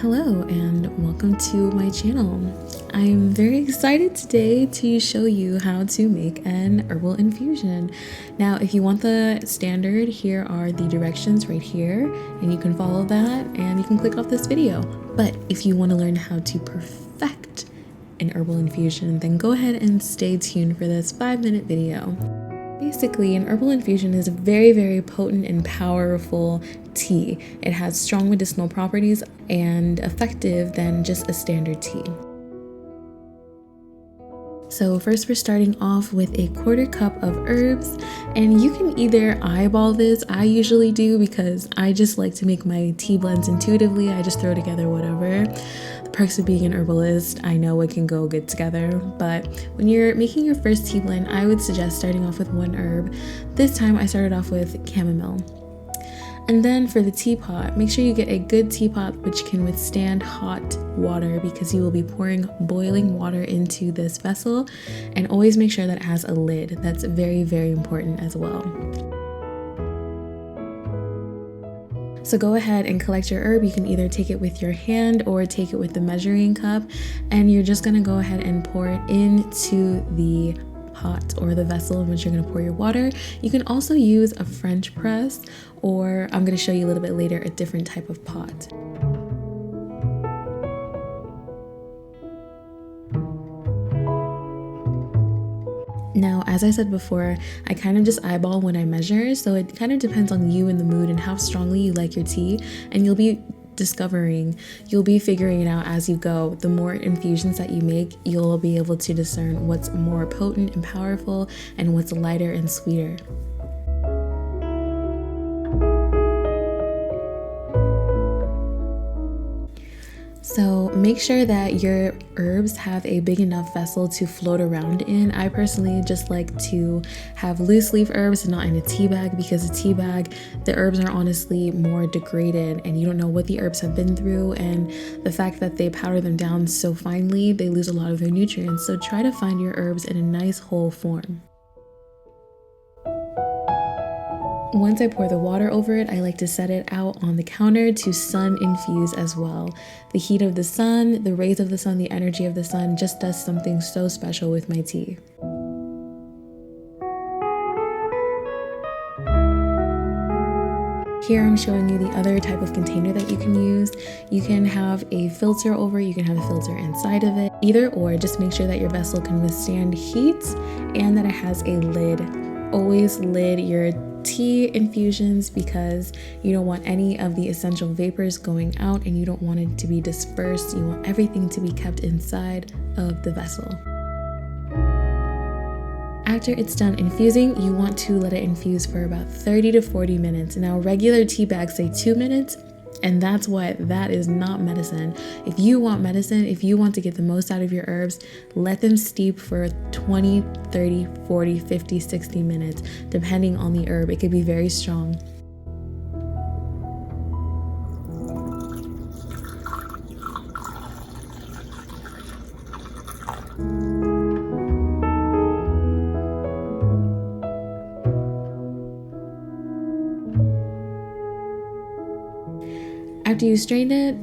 Hello and welcome to my channel. I'm very excited today to show you how to make an herbal infusion. Now, if you want the standard, here are the directions right here, and you can follow that and you can click off this video. But if you want to learn how to perfect an herbal infusion, then go ahead and stay tuned for this 5-minute video. Basically, an herbal infusion is a very potent and powerful tea. It has strong medicinal properties and effective than just a standard tea. So first we're starting off with a 1/4 cup of herbs, and you can either eyeball this. I usually do because I just like to make my tea blends intuitively. I just throw together whatever. The perks of being an herbalist, I know it can go good together, but when you're making your first tea blend, I would suggest starting off with one herb. This time I started off with chamomile. And then for the teapot, make sure you get a good teapot which can withstand hot water, because you will be pouring boiling water into this vessel, and always make sure that it has a lid. That's very important as well. So go ahead and collect your herb. You can either take it with your hand or take it with the measuring cup, and you're just gonna go ahead and pour it into the pot or the vessel in which you're going to pour your water. You can also use a French press, or I'm going to show you a little bit later a different type of pot. Now, as I said before, I kind of just eyeball when I measure, so it kind of depends on you and the mood and how strongly you like your tea, and you'll be figuring it out as you go. The more infusions that you make, you'll be able to discern what's more potent and powerful and what's lighter and sweeter. So make sure that your herbs have a big enough vessel to float around in. I personally just like to have loose leaf herbs and not in a tea bag, because a tea bag, the herbs are honestly more degraded and you don't know what the herbs have been through, and the fact that they powder them down so finely, they lose a lot of their nutrients. So try to find your herbs in a nice whole form. Once I pour the water over it, I like to set it out on the counter to sun infuse as well. The heat of the sun, the rays of the sun, the energy of the sun just does something so special with my tea. Here I'm showing you the other type of container that you can use. You can have a filter over, you can have a filter inside of it. Either or, just make sure that your vessel can withstand heat and that it has a lid. Always lid your tea infusions, because you don't want any of the essential vapors going out and you don't want it to be dispersed. You want everything to be kept inside of the vessel. After it's done infusing, you want to let it infuse for about 30 to 40 minutes. Now, regular tea bags say 2 minutes, and that's what that is not medicine. If you want medicine, if you want to get the most out of your herbs, let them steep for 20, 30, 40, 50, 60 minutes, depending on the herb. It could be very strong. After you strain it,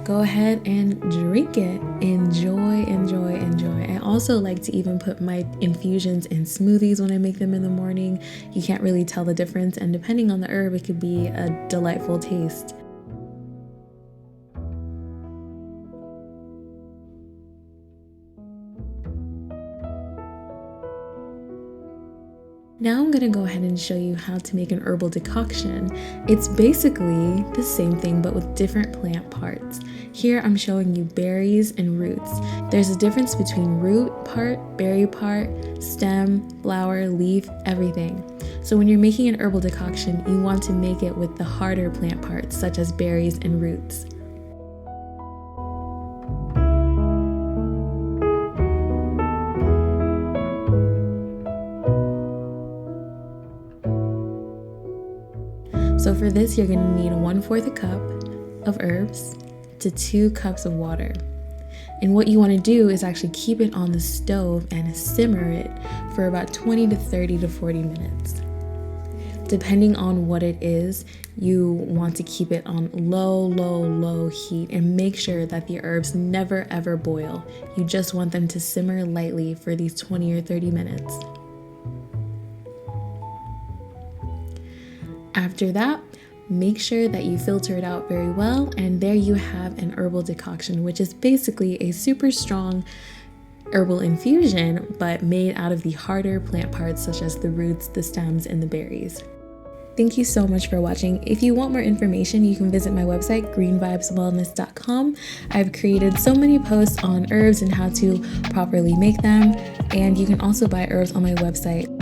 go ahead and drink it. Enjoy. I also like to even put my infusions in smoothies when I make them in the morning. You can't really tell the difference, and depending on the herb, it could be a delightful taste. Now I'm gonna go ahead and show you how to make an herbal decoction. It's basically the same thing but with different plant parts. Here I'm showing you berries and roots. There's a difference between root part, berry part, stem, flower, leaf, everything. So when you're making an herbal decoction, you want to make it with the harder plant parts such as berries and roots. So for this, you're gonna need 1/4 cup of herbs to 2 cups of water. And what you wanna do is actually keep it on the stove and simmer it for about 20 to 30 to 40 minutes. Depending on what it is, you want to keep it on low heat and make sure that the herbs never ever boil. You just want them to simmer lightly for these 20 or 30 minutes. After that, make sure that you filter it out very well, and there you have an herbal decoction, which is basically a super strong herbal infusion, but made out of the harder plant parts such as the roots, the stems, and the berries. Thank you so much for watching. If you want more information, you can visit my website, greenvibeswellness.com. I've created so many posts on herbs and how to properly make them, and you can also buy herbs on my website.